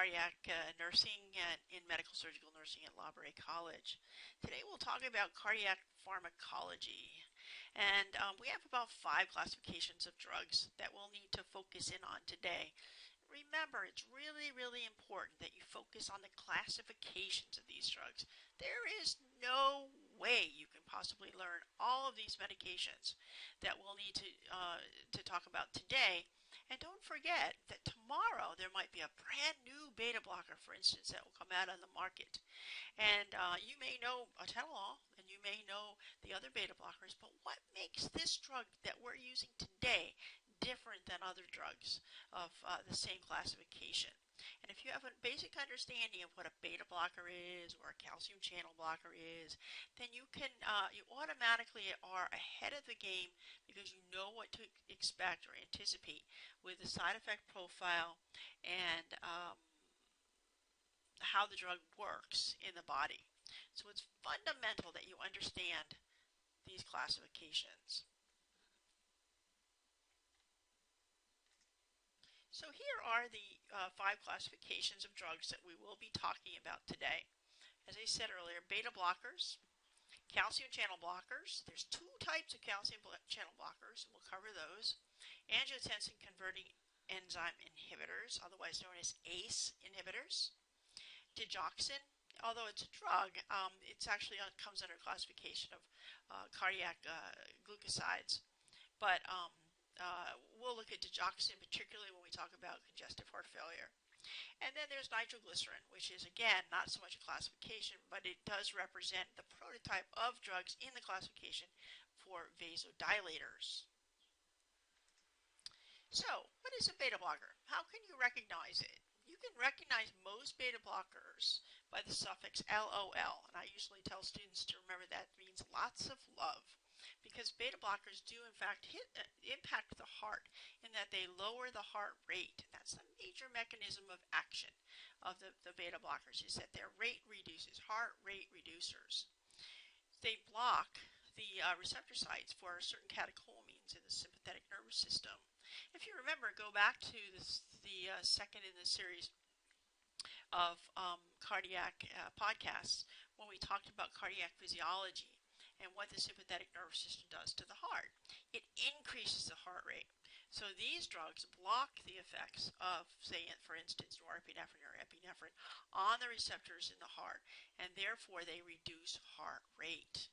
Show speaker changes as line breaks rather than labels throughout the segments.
cardiac nursing in medical surgical nursing at Laboure College. Today we'll talk about cardiac pharmacology. And we have about 5 classifications of drugs that we'll need to focus in on today. Remember, it's really, really important that you focus on the classifications of these drugs. There is no way you can possibly learn all of these medications that we'll need to talk about today. And don't forget that tomorrow there might be a brand new beta blocker, for instance, that will come out on the market. And you may know atenolol and you may know the other beta blockers, but what makes this drug that we're using today different than other drugs of the same classification? And if you have a basic understanding of what a beta blocker is or a calcium channel blocker is, then you can you automatically are ahead of the game because you know what to expect or anticipate with the side effect profile and how the drug works in the body. So it's fundamental that you understand these classifications. So here are the 5 classifications of drugs that we will be talking about today. As I said earlier, beta blockers, calcium channel blockers. There's 2 types of calcium channel blockers, and we'll cover those. Angiotensin converting enzyme inhibitors, otherwise known as ACE inhibitors. Digoxin, although it's a drug, it's actually comes under classification of cardiac glucosides. But we'll look at digoxin particularly when we talk about congestive heart failure. And then there's nitroglycerin, which is, again, not so much a classification, but it does represent the prototype of drugs in the classification for vasodilators. So, what is a beta blocker? How can you recognize it? You can recognize most beta blockers by the suffix LOL, and I usually tell students to remember that means lots of love, because beta blockers do in fact impact the heart in that they lower the heart rate. And that's the major mechanism of action of the beta blockers, is that their rate reduces, heart rate reducers. They block the receptor sites for certain catecholamines in the sympathetic nervous system. If you remember, go back to the second in the series of cardiac podcasts when we talked about cardiac physiology and what the sympathetic nervous system does to the heart. It increases the heart rate. So these drugs block the effects of, say, for instance, norepinephrine or epinephrine on the receptors in the heart, and therefore they reduce heart rate.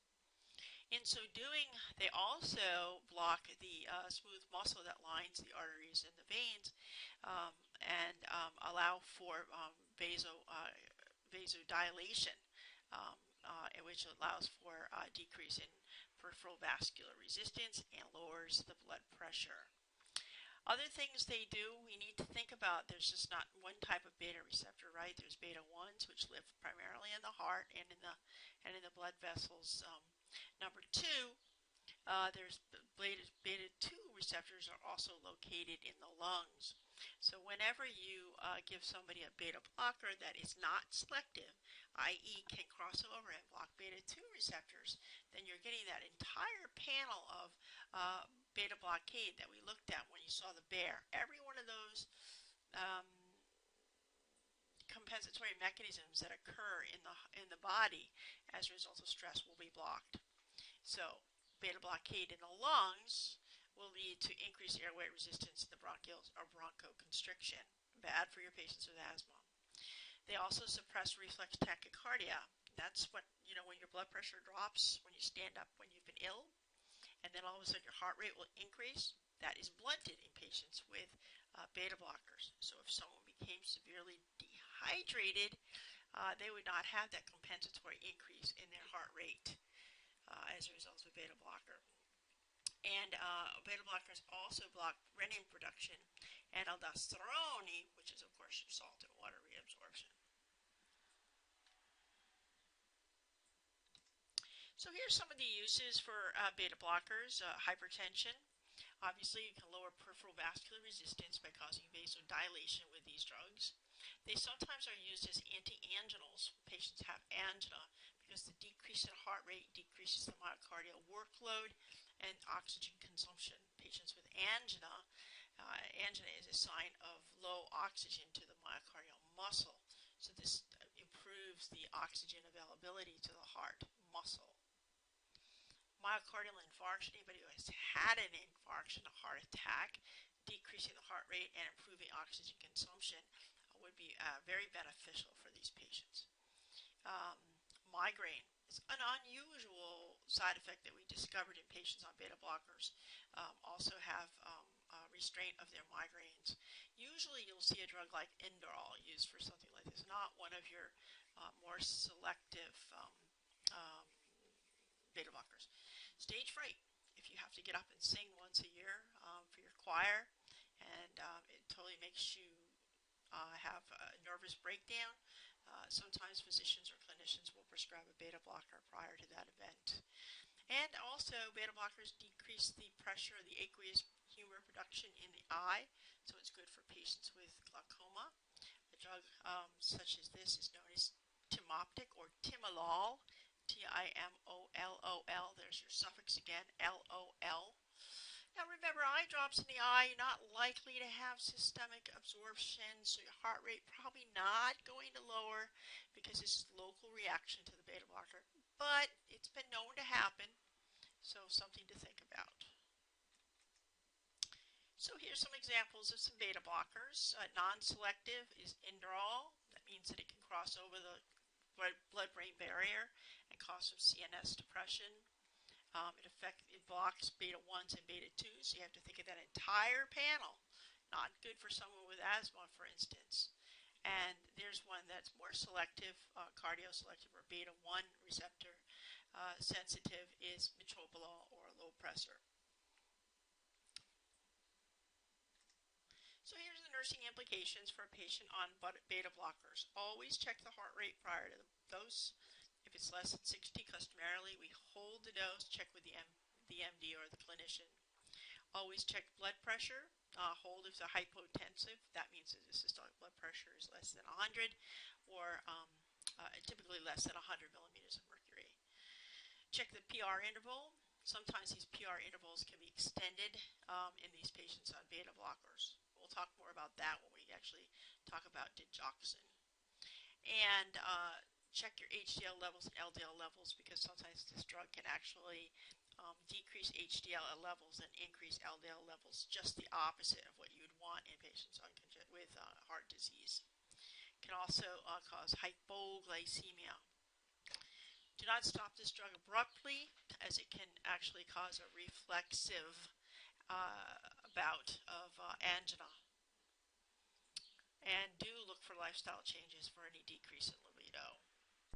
In so doing, they also block the smooth muscle that lines the arteries and the veins and allow for vasodilation, which allows for a decrease in peripheral vascular resistance and lowers the blood pressure. Other things they do, we need to think about, there's just not one type of beta receptor, right? There's beta 1s, which live primarily in the heart and in the blood vessels. Number 2, there's beta 2 receptors are also located in the lungs. So whenever you give somebody a beta blocker that is not selective, i.e. can cross over and block beta 2 receptors, then you're getting that entire panel of beta blockade that we looked at when you saw the bear. Every one of those compensatory mechanisms that occur in the body as a result of stress will be blocked. So beta blockade in the lungs will lead to increased airway resistance to the bronchioles or bronchoconstriction. Bad for your patients with asthma. They also suppress reflex tachycardia. That's what, when your blood pressure drops when you stand up when you've been ill, and then all of a sudden your heart rate will increase. That is blunted in patients with beta blockers. So if someone became severely dehydrated, they would not have that compensatory increase in their heart rate as a result of a beta blocker. And beta blockers also block renin production and aldosterone, which is, of course, your salt and water reabsorption. So here's some of the uses for beta blockers. Hypertension. Obviously, you can lower peripheral vascular resistance by causing vasodilation with these drugs. They sometimes are used as anti-anginals when patients have angina, because the decrease in heart rate decreases the myocardial workload and oxygen consumption. Patients with angina Angina is a sign of low oxygen to the myocardial muscle. So this improves the oxygen availability to the heart muscle. Myocardial infarction, anybody who has had an infarction, a heart attack, decreasing the heart rate and improving oxygen consumption would be very beneficial for these patients. Migraine is an unusual side effect that we discovered in patients on beta blockers. Also have restraint of their migraines. Usually you'll see a drug like Inderal used for something like this, not one of your more selective beta blockers. Stage fright. If you have to get up and sing once a year for your choir, and it totally makes you have a nervous breakdown, sometimes physicians or clinicians will prescribe a beta blocker prior to that event. And also, beta blockers decrease the pressure of the aqueous humor production in the eye, so it's good for patients with glaucoma. A drug such as this is known as Timoptic or Timolol, Timolol. There's your suffix again, LOL. Now remember, eye drops in the eye, you're not likely to have systemic absorption, so your heart rate probably not going to lower because this is local reaction to the beta blocker. But it's been known to happen, so something to think about. So here's some examples of some beta blockers. Non-selective is Inderal. That means that it can cross over the blood-brain barrier and cause some CNS depression. It blocks beta 1s and beta 2s, so you have to think of that entire panel. Not good for someone with asthma, for instance. And there's one that's more selective, cardioselective or beta 1 receptor sensitive is metoprolol or Lopressor. So here's the nursing implications for a patient on beta blockers. Always check the heart rate prior to the dose. If it's less than 60, customarily we hold the dose, check with the MD or the clinician. Always check blood pressure. Hold if they're hypotensive. That means that the systolic blood pressure is less than 100 or typically less than 100 millimeters of mercury. Check the PR interval. Sometimes these PR intervals can be extended in these patients on beta blockers. We'll talk more about that when we actually talk about digoxin. And check your HDL levels and LDL levels, because sometimes this drug can actually decrease HDL levels and increase LDL levels, just the opposite of what you would want in patients with heart disease. It can also cause hypoglycemia. Do not stop this drug abruptly, as it can actually cause a reflexive bout of angina. And do look for lifestyle changes for any decrease in